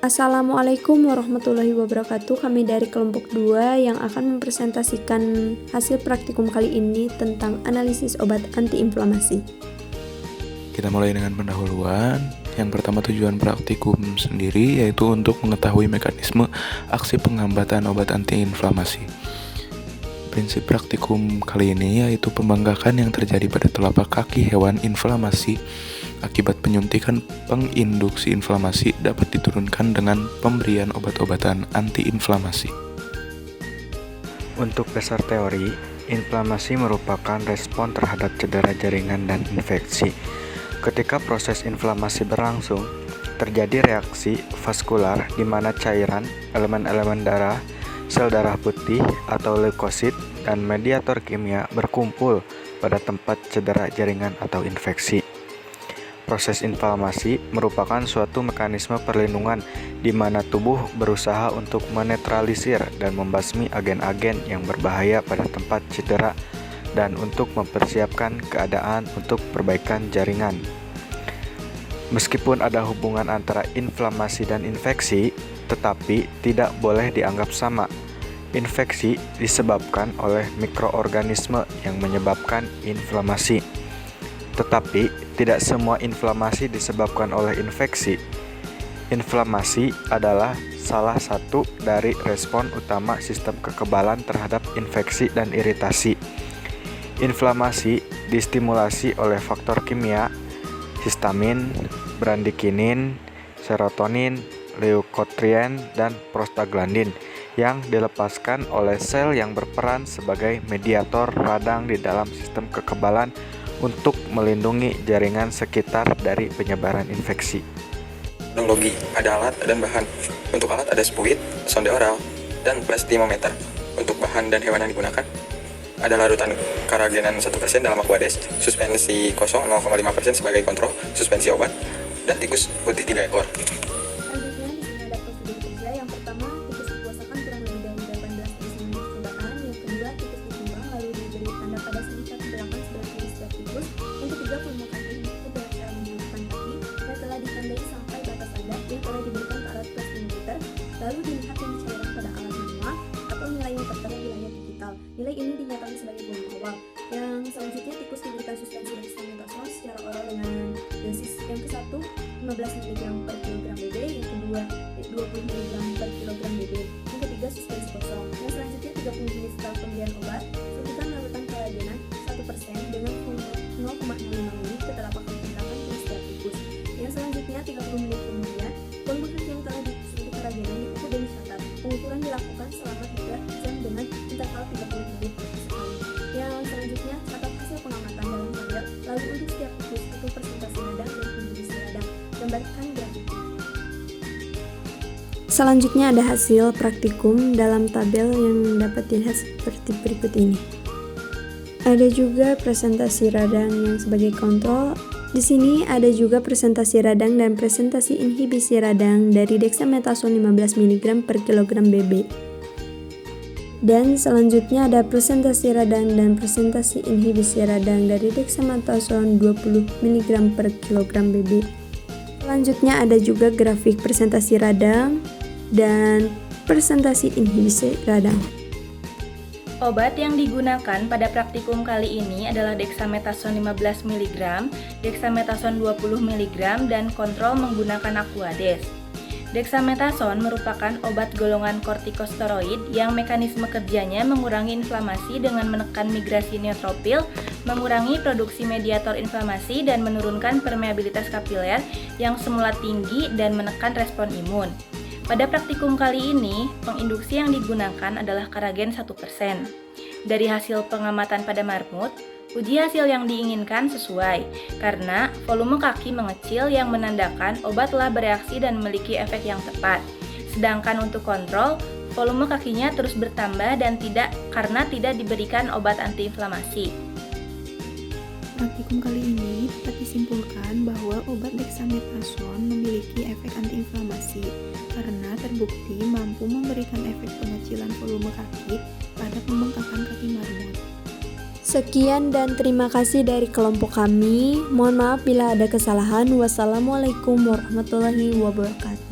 Assalamualaikum warahmatullahi wabarakatuh. Kami dari kelompok 2 yang akan mempresentasikan hasil praktikum kali ini tentang analisis obat antiinflamasi. Kita mulai dengan pendahuluan. Yang pertama, tujuan praktikum sendiri yaitu untuk mengetahui mekanisme aksi penghambatan obat antiinflamasi. Prinsip praktikum kali ini yaitu pembengkakan yang terjadi pada telapak kaki hewan inflamasi akibat penyuntikan penginduksi inflamasi dapat diturunkan dengan pemberian obat-obatan antiinflamasi. Untuk dasar teori, inflamasi merupakan respon terhadap cedera jaringan dan infeksi. Ketika proses inflamasi berlangsung, terjadi reaksi vaskular di mana cairan, elemen-elemen darah, sel darah putih atau leukosit, dan mediator kimia berkumpul pada tempat cedera jaringan atau infeksi. Proses inflamasi merupakan suatu mekanisme perlindungan di mana tubuh berusaha untuk menetralisir dan membasmi agen-agen yang berbahaya pada tempat cedera dan untuk mempersiapkan keadaan untuk perbaikan jaringan. Meskipun ada hubungan antara inflamasi dan infeksi, tetapi tidak boleh dianggap sama. Infeksi disebabkan oleh mikroorganisme yang menyebabkan inflamasi. Tetapi tidak semua inflamasi disebabkan oleh infeksi. Inflamasi adalah salah satu dari respon utama sistem kekebalan terhadap infeksi dan iritasi. Inflamasi distimulasi oleh faktor kimia, histamin, bradikinin, serotonin, leukotrien, dan prostaglandin yang dilepaskan oleh sel yang berperan sebagai mediator radang di dalam sistem kekebalan untuk melindungi jaringan sekitar dari penyebaran infeksi. Teknologi, ada alat dan bahan. Untuk alat ada spuit, sonde oral, dan plastimometer. Untuk bahan dan hewan yang digunakan, ada larutan karagenan 1% dalam aquades, suspensi kosong 0,5% sebagai kontrol, suspensi obat, dan tikus putih 3 ekor. Lalu dilihat yang cairan pada alat manual atau nilainya tertera di layar digital. Nilai ini dinyatakan sebagai buang awal. Yang selanjutnya, tikus diberikan suspensi dexamethasone secara oral dengan dosis yang ke-1 15 mg per kilogram BB, yang kedua 20 mg per kilogram BB, yang ketiga suspensi kosong. Yang selanjutnya 30 menit setelah pemberian obat, suntikan larutan kolagenan 1% dengan 0,05 ml ke telapak kaki belakang di setiap tikus. Yang selanjutnya 30 menit kemudian, volume yang telah disuntik kolagenan diukur dan dicatat. Pengukuran dilakukan selama 3 jam dengan interval 30 menit sekali. Yang selanjutnya, catat hasil pengamatan dalam tabel. Lalu untuk setiap tikus itu persentase radang dan kondisi radang. Gambarkan grafiknya. Selanjutnya ada hasil praktikum dalam tabel yang dapat dilihat seperti berikut ini. Ada juga presentasi radang yang sebagai kontrol. Di sini ada juga presentasi radang dan presentasi inhibisi radang dari dexamethasone 15 mg per kilogram BB. Dan selanjutnya ada presentasi radang dan presentasi inhibisi radang dari dexamethasone 20 mg per kilogram BB. Selanjutnya ada juga grafik presentasi radang dan presentasi inhibisi radang. Obat yang digunakan pada praktikum kali ini adalah dexamethasone 15 mg, dexamethasone 20 mg, dan kontrol menggunakan aquades. Dexamethasone merupakan obat golongan kortikosteroid yang mekanisme kerjanya mengurangi inflamasi dengan menekan migrasi neutropil, mengurangi produksi mediator inflamasi, dan menurunkan permeabilitas kapiler yang semula tinggi dan menekan respon imun. Pada praktikum kali ini, penginduksi yang digunakan adalah karagen 1%. Dari hasil pengamatan pada marmut, uji hasil yang diinginkan sesuai, karena volume kaki mengecil yang menandakan obat telah bereaksi dan memiliki efek yang tepat. Sedangkan untuk kontrol, volume kakinya terus bertambah dan tidak diberikan obat antiinflamasi. Praktikum kali ini dapat disimpulkan bahwa obat dexamethasone memiliki efek antiinflamasi karena terbukti mampu memberikan efek pengecilan volume kaki pada pembengkakan kaki marmut. Sekian dan terima kasih dari kelompok kami. Mohon maaf bila ada kesalahan. Wassalamualaikum warahmatullahi wabarakatuh.